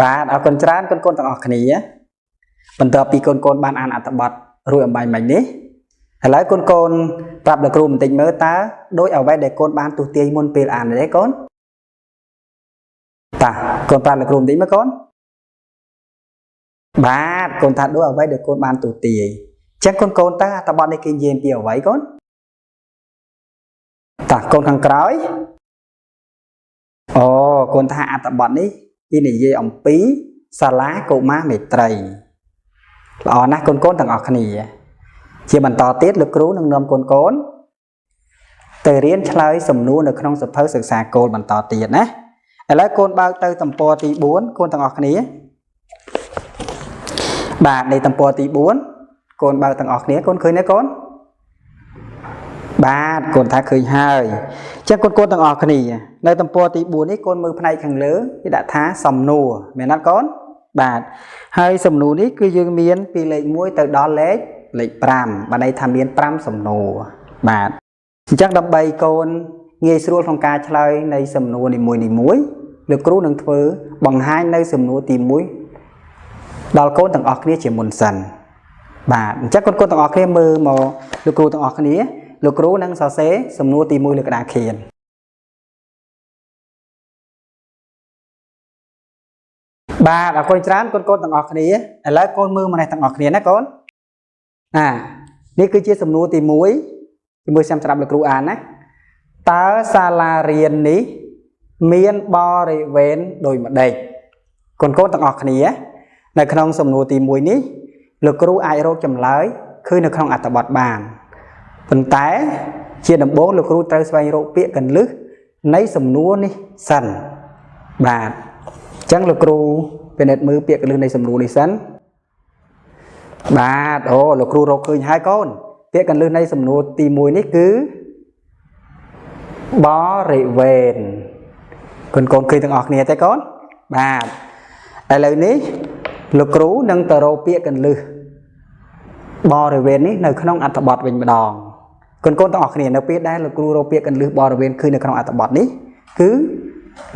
បាទអរគុណច្រើនកូនទាំងអស់គ្នាបន្ទាប់ពីកូនបានអានអត្ថបទរួចអំបញ្ញមិញនេះឥឡូវកូនប្រាប់លោកគ្រូបន្តិចមើលតើដោយអ្វីដែលកូនបានទូទាយមុនពេលអានទេកូនតាកូនប្រាប់លោកគ្រូបន្តិចមើលកូនបាទកូនថាដោយអ្វីដែលកូនបានទូទាយអញ្ចឹងកូនតើអត្ថបទនេះគេនិយាយពីអ្វីកូនតាកូនខាងក្រោយអូកូនថាអត្ថបទនេះគេនិយាយអំពីសាលាកុមារមេត្រីល្អណាស់កូនទាំងអស់គ្នាជាបន្តទៀតលោកគ្រូនឹងនាំកូនទៅរៀនឆ្លើយសំណួរនៅក្នុងសៀវភៅសិក្សាគោលបន្តទៀតណាឥឡូវកូនបើកទៅទំព័រទី4កូនទាំងអស់គ្នាបាទในទំព័រទី4កូនបើកទាំងអស់គ្នាកូនឃើញទេកូនបាទកូនថាឃើញហើយអញ្ចឹងកូនទាំងអស់គ្នានៅទំព័រទី4នេះកូនមើលផ្នែកខាងលើគេដាក់ថាសំណួរមែនអត់កូនបាទហើយសំណួរនេះគឺយើងមានពីលេខ1ទៅដល់លេខ5បានន័យថាមាន5សំណួរបាទអញ្ចឹងដើម្បីកូនងាយស្រួលក្នុងការឆ្លើយនៃសំណួរនីមួយលោកគ្រូនឹងធ្វើបង្ហាញនៅសំណួរទី1ដល់កូនទាំងអស់គ្នាជាមុនសិនបាទអញ្ចឹងកូនទាំងអស់គ្នាមើលមកលោកគ្រូទាំងអស់គ្នាលោកគ្រូនឹងសរសេរសំណួរទី1លើក្តារខៀនបាទអរគុណច្រើនកូនទាំងអស់គ្នាឥឡូវកូនមើលម្នេះទាំងអស់គ្នាណាកូននេះគឺជាសំណួរទី1ជាមួយចាំស្ដាប់លោកគ្រូអានណាតើសាលារៀននេះមានបរិវេណដូចម្ដេចកូនទាំងអស់គ្នានៅក្នុងសំណួរទី1នេះលោកគ្រូអាចរកចម្លើយឃើញនៅក្នុងអត្ថបទបានប៉ុន្តែជាដំបូងលោកគ្រូត្រូវស្វែងរកពាក្យកន្លឹះនៃសំណួរនេះសិនបាទអញ្ចឹងលោកគ្រូពិនិត្យមើលពាក្យកន្លឹះនៃសំណួរនេះសិនបាទអូលោកគ្រូរកឃើញហើយកូនពាក្យកន្លឹះនៃសំណួរទី1នេះគឺបរិវេណកូនឃើញទាំងអស់គ្នាទេកូនបាទឥឡូវនេះលោកគ្រូនឹងទៅរកពាក្យកន្លឹះបរិវេណនេះនៅក្នុងអត្ថបទវិញម្ដងកូនទាំងអស់គ្នានៅពេលដែលលោកគ្រូរកពាក្យកន្លឹះបរិវេណឃើញនៅក្នុងអត្ថបទនេះគឺ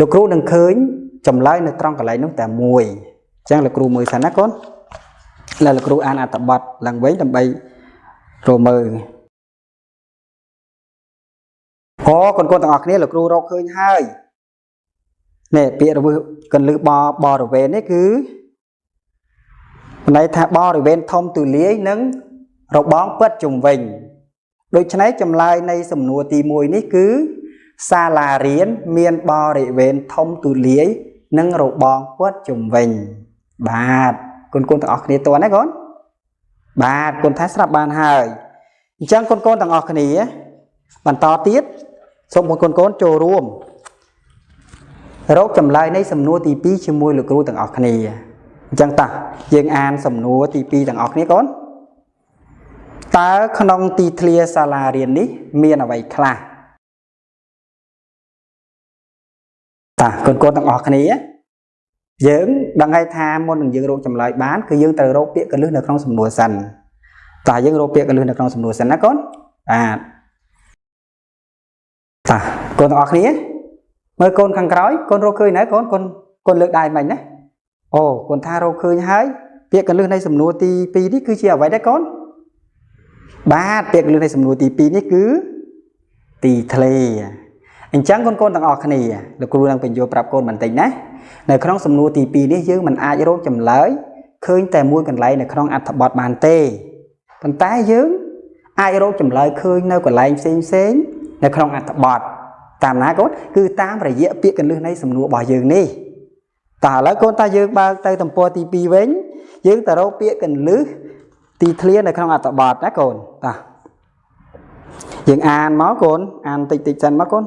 លោកគ្រូនឹងឃើញចម្លើយនៅត្រង់កន្លែងនោះតែមួយអញ្ចឹងលោកគ្រូមើលសិនណាកូនឥឡូវលោកគ្រូអានអត្ថបទឡើងវិញដើម្បីរកមើលអូកូនទាំងអស់គ្នាលោកគ្រូរកឃើញហើយនេះពាក្យរបស់កន្លឹះបរិវេណនេះគឺន័យថាបរិវេណធំទូលាយនិងរបងពិតជុំវិញដូច្នេះចម្លើយនៃសំណួរទី1នេះគឺសាលារៀនមានបរិវេណធំទូលាយនិងរបងពិតជុំវិញបាទកូនទាំងអស់គ្នាតើណាកូនបាទកូនថាស្រាប់បានហើយអញ្ចឹងកូនទាំងអស់គ្នាបន្តទៀតសូមកូនចូលរួមរកចម្លើយនៃសំណួរទី2ជាមួយលោកគ្រូទាំងអស់គ្នាអញ្ចឹងតោះយើងអានសំណួរទី2ទាំងអស់គ្នាកូនតើក្នុងទីធ្លាសាលារៀននេះមានអ្វីខ្លះតើកូនទាំងអស់គ្នាយើងដឹងហើយថាមុននឹងយើងរកចម្លើយបានគឺយើងត្រូវរកពាក្យកន្លឹះនៅក្នុងសំណួរសិនតើយើងរកពាក្យកន្លឹះនៅក្នុងសំណួរសិនណាកូនបាទតើកូនទាំងអស់គ្នាមើលកូនខាងក្រោយកូនរកឃើញហើយកូនលើកដៃមិញណាអូកូនថារកឃើញហើយពាក្យកន្លឹះនៃសំណួរទី2នេះគឺជាអ្វីដែរកូនបាទពាក្យកន្លឹះនៃសំណួរទី2នេះគឺទីធ្លាអញ្ចឹងកូនទាំងអស់គ្នាលោកគ្រូនឹងបញ្យល់ប្រាប់កូនបន្តិចណានៅក្នុងសំណួរទី2នេះយើងមិនអាចរកចម្លើយឃើញតែមួយកន្លែងនៅក្នុងអត្ថបទបានទេប៉ុន្តែយើងអាចរកចម្លើយឃើញនៅកន្លែងផ្សេងនៅក្នុងអត្ថបទតាមណាកូនគឺតាមរយៈពាក្យកន្លឹះនៃសំណួររបស់យើងនេះតើឥឡូវកូនតាយើងបើកទៅទំព័រទី2វិញយើងទៅរកពាក្យកន្លឹះទីធ្លានៅក្នុងអត្ថបទណាកូនតើយើងអានមកកូនអានតិចសិនមកកូន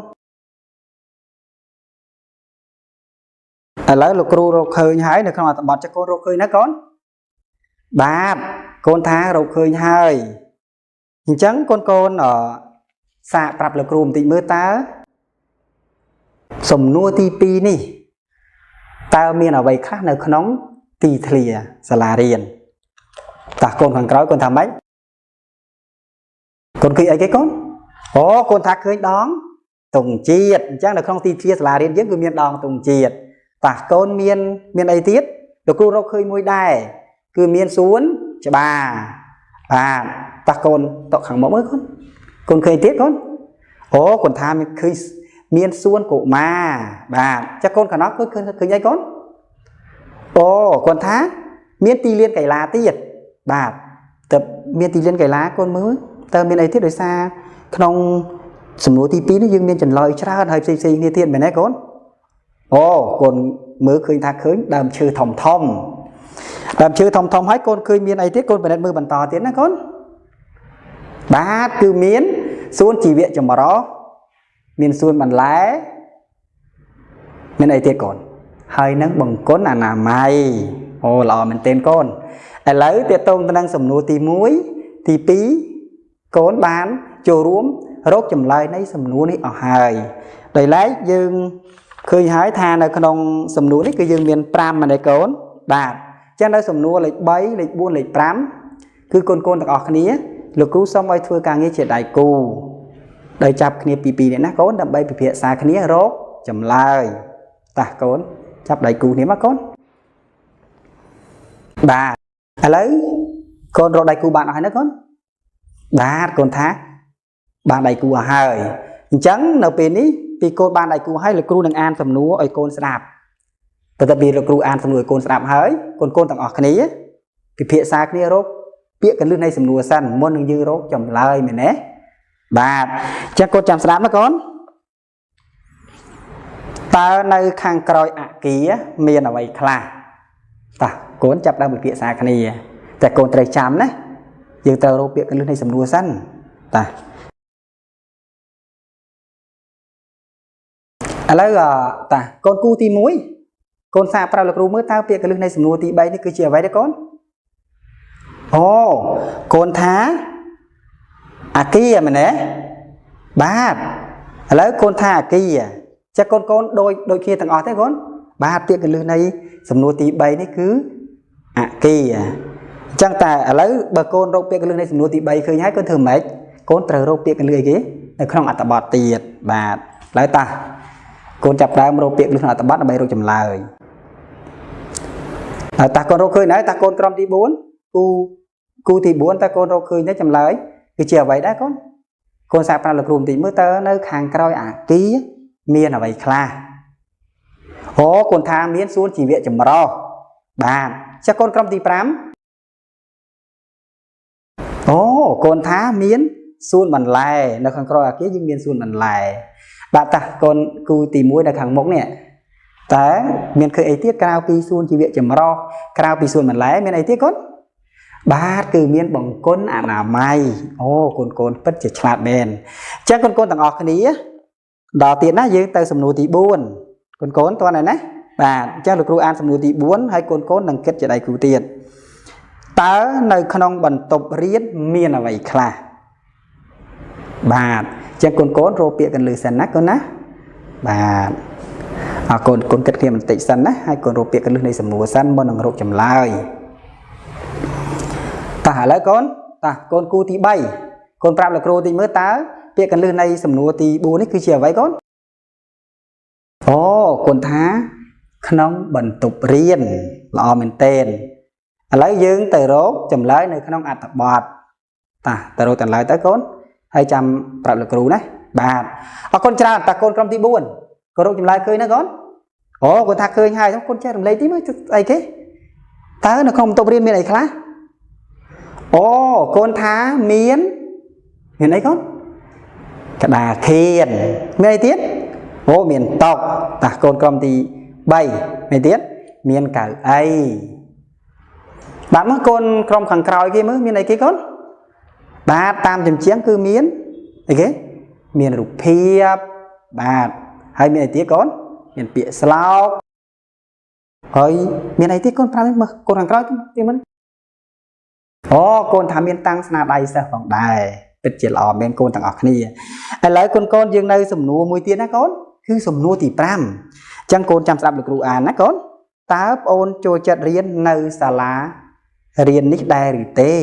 ឥឡូវលោកគ្រូរកឃើញហើយនៅក្នុងអត្ថបទចុះកូនរកឃើញណាកូនបាទកូនថារកឃើញហើយអញ្ចឹងកូនសាកប្រាប់លោកគ្រូបន្តិចមើលតើសំណួរទី2នេះតើមានអ្វីខ្លះនៅក្នុងទីធ្លាសាលារៀនតើកូនខាងក្រោយកូនថាម៉េចកូនឃើញអីគេកូនអូកូនថាឃើញដងទង់ជាតិអញ្ចឹងនៅក្នុងទីធ្លាសាលារៀនយើងគឺមានដងទង់ជាតិ ta con miên ấy tiết được cô rau khơi môi đai cứ miên xuống cho bà ta con tọt hàng mẫu mới con khơi tiết con ố còn tham khơi miên xuống cổ mà bà chắc con cả nó cứ nhảy con ồ còn thá miên ti liên cày lá tiết bà tập miên ti liên cày lá con mới tờ miên ấy tiết đời xa không sủng nối tí tí nó dương miên trần lời ra hơi xì nghe tiền mày nè con ồ còn mới khơi thác khơi đàm chư thòng thòng hãy con khơi miên ấy tiết con phải đặt mưa bàn tò tiến nè con bà cứ miên xuống chỉ viện cho mà đó miên xuân bàn lái miên ấy tiết con hơi nắng bằng cốn là mày ồ lò mình tên con lấy tiết tông ta đang sủng nối tí muối tí pí cốn bán chồ ruộng rốt chùm lời nấy sầm núi ở hài đầy lấy dương khơi hái tha nơi con sầm núi cái dương miền pram mà để cốn đạt cho nên sầm núi lịch bấy lịch buôn lịch pram cứ con đặc ở kia lực cứu xong ai thưa càng nghe chuyện đại cù đời chập kia pì để nó cốn đâm bay pì xa kia rốt chùm lời ta cốn chập đại cù nếu mà cốn bà lấy con rồi đại cù bạn hỏi nó cốn đạt con thác bạn đại cù hơi chẳng nào bên ý vì cô bạn đại cù hay là cù đang an sầm núa ở con sạp đặc biệt là cù an sầm núa con sạp hơi con tặng ở cái này thì phía xa cái này rốt biết cái lươn này sầm núa xanh môn đừng dư rốt chồng lời mình nè bà chắc con chăm sạp nó con ta nơi khang còi ạ kia miền ở vậy khla ta cuốn chập đang bị phía xa cái nàyแต่con trai chăm đấy giờ tao rốt biết cái lươn này sầm núa xanh ta lấy ta con cu ti muối con xa prao là cú mới tao biết cái lưng này sầm nua ti bay nó cứ chia vậy đấy con ồ con thá kia mà nè ba lấy con thá kia chắc con đôi kia thằng ọt thế con ba biết cái lưng này sầm nua ti bay nó cứ kia chẳng ta lấy bà con rốt biết cái lưng này sầm nua ti bay khơi nhái con thường mấy con trời rốt biết cái lưng kia nó không ăn bọt tiệt bà lấy ta con chập đá mô tiện lúc nào ta bắt là bay rồi chầm lời ta con rô khơi nãy ta con trong tí 4 cu tí 4 ta con rô khơi nãy chầm lời cái chiều vậy đó con sạp ra lực rùm tí mới tớ nơi hàng cõi ký miên là vậy khla hố con tha miên xuống chỉ viện chầm rô bà chắc con trong tí 5 ố con thá miên xuống bằng lại nó hàng cõi ký nhưng miên xuống bằng lại bà ta con cu tìm muối đặc hàng mốc nè ta miền khơi ấy tiết cao pi xuân chỉ viện chầm ro cao pi xuân mình lấy miền ấy tiết con ba từ miền bằng con là mai ô con bất chợt chặt bền chắc con tặng ọt cái ní đò tiền á dưới tay sầm nụ tị buôn con toàn này nè bà chắc được ru an sầm nụ tị 4 hay con đằng kết trở đầy cửu tiền ta nơi khăn bẩn tục riết miền là vậy khla bà chắc con rô bịa cần lừa sẵn nát con á bà con kết kia mình tị sẵn á hay con rô bịa cần lừa này sầm mùa xanh môn đằng rô chầm lai ta hả lấy con cu tí bay con prap là rô tí mới tá bịa cần lừa này sầm mùa tí 4 ấy cứ chiều vậy con ồ con thá khăn bẩn tục riêng lò mình tên lấy dương từ rốt chầm lấy nơi khăn ăn tập bọt ta từ rô tận lại tới con 200 ប្រាប់លោកគ្រូណាបាទអរគុណច្រើនតាកូនក្រុមទី 4 ក៏រកចម្លើយឃើញណាកូនអូគាត់ថាឃើញហើយគាត់ចេះរំលែកទីមើលអីគេតើនៅក្នុងបន្ទប់រៀនមានអីខ្លះអូកូនថាមានអីកូន ក្តារខៀនមានអីទៀតអូមានតុតាកូនក្រុមទី 3 មានទៀតមានកៅអីបាទមើលកូនក្រុមខាងក្រោយគេមើលមានអីគេកូន បាទតាមចំជាងគឺមានអីគេមានរូបភាពបាទហើយមានអីទៀតកូនមានពាក្យស្លោកហើយមានអីទៀតកូនប្រាប់មើលកូនខាងក្រោយទៀតមិនអូកូនថាមានតាំងស្នាដៃសិស្សផងដែរពិតជាល្អមែនកូនទាំងអស់គ្នាឥឡូវកូនយើងនៅសំណួរមួយទៀតណាកូនគឺសំណួរទី 5 អញ្ចឹងកូនចាំស្ដាប់លោកគ្រូអានណាកូនតើបងអូនចូលចិត្តរៀននៅសាលារៀននេះដែរឬទេ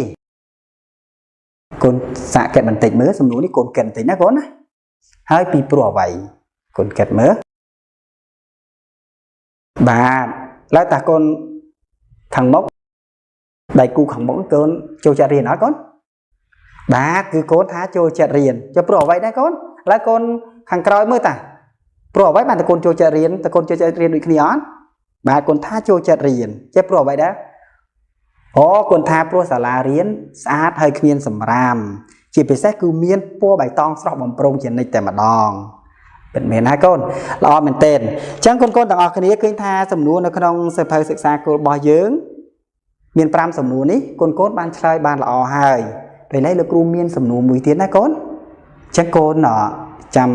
con xạ kẹt bản tịch mới xong núi đi con kẹt tính nó con á hai pi pro vậy con kẹt mới បាទឡើយតាកូនខាងមុខដៃគូខាងមុខកូនចូលចិត្តរៀនអត់កូនបាទគឺកូនថាចូលចិត្តរៀនចុះព្រោះអ្វីដែរកូនឡើយកូនខាងក្រោយមើលតាព្រោះអ្វីបានតកូនចូលចិត្តរៀនតកូនចូលចិត្តរៀនដូចគ្នាអត់បាទកូនថាចូលចិត្តរៀនចេះព្រោះអ្វីដែរអូកូនថាព្រោះសាលារៀនស្អាតហើយគ្មានសម្រាមជាពិសេសគឺមានពណ៌បៃតងស្រស់បំព្រងជានិច្ចតែម្ដងពិតមែនហើយកូនល្អមែនទែនអញ្ចឹងកូនទាំងអស់គ្នាឃើញថាសំណួរនៅក្នុងសៀវភៅសិក្សាគោលរបស់យើងមាន5សំណួរនេះកូនបានឆ្លើយបានល្អហើយពេលនេះលោកគ្រូមានសំណួរមួយទៀតណាកូនអញ្ចឹងកូនចាំ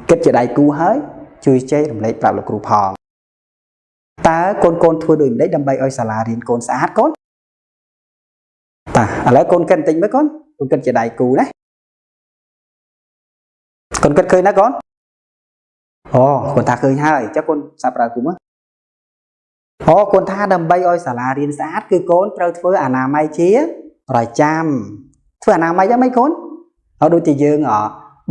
គិតជាដៃគូហើយជួយចែករំលែកប្រាប់លោកគ្រូផងតើកូនធ្វើដូចម្ដេចដើម្បីឲ្យសាលារៀនកូនស្អាតកូនបាទឥឡូវកូនគិតបន្តិចមើលកូនគិតជាដៃគូណាកូនគិតឃើញណាកូនអូកូនថាឃើញហើយចុះកូនសាប់ប្រាប់គ្រូមើលអូកូនថាដើម្បីឲ្យសាលារៀនស្អាតគឺកូនត្រូវធ្វើអនាម័យជាប្រចាំធ្វើអនាម័យយ៉ាងម៉េចកូនឲ្យដូចជាយើង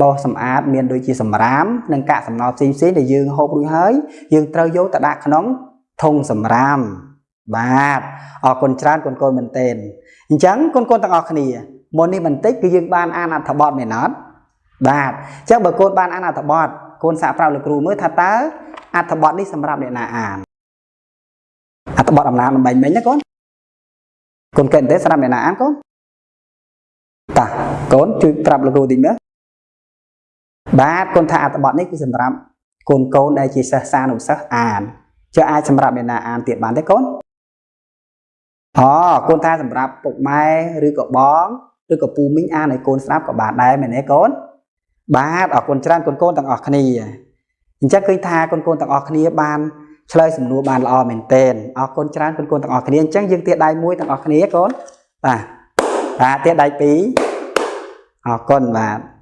បោសសម្អាតមានដូចជាសម្រាមនិងកាកសំណល់ផ្សេងដែលយើងហូបរួចហើយយើងត្រូវយកទៅដាក់ក្នុងធុងសម្រាមបាទអរគុណច្រើនកូនមែនទែនអញ្ចឹងកូនទាំងអស់គ្នាមុននេះបន្តិចគឺយើងបានអានអត្ថបទមែនអត់បាទអញ្ចឹងបើកូនបានអានអត្ថបទកូនសាកប្រាប់លោកគ្រូមើលថាតើអត្ថបទនេះសម្រាប់អ្នកណាអានអត្ថបទអំណាចបំបែងមិញណាកូនគិតទេសម្រាប់អ្នកណាអានកូនតាកូនជួយប្រាប់លោកគ្រូតិចមើលបាទកូនថាអត្ថបទនេះគឺសម្រាប់កូនដែលជាសិស្សសានុសិស្សអានចុះអាចសម្រាប់អ្នកណាអានទៀតបានទេកូនអូកូនថាសម្រាប់ពុកម៉ែឬក៏បងឬក៏ពូមីងអានឲ្យកូនស្ដាប់ក៏បានដែរមែនទេកូនបាទអរគុណច្រើនកូនទាំងអស់គ្នាអញ្ចឹងឃើញថាកូនទាំងអស់គ្នាបានឆ្លើយសំណួរបានល្អមែនទែនអរគុណច្រើនកូនទាំងអស់គ្នាអញ្ចឹងយើងទាដៃមួយទាំងអស់គ្នាកូនបាទទាដៃពីរអរគុណបាទ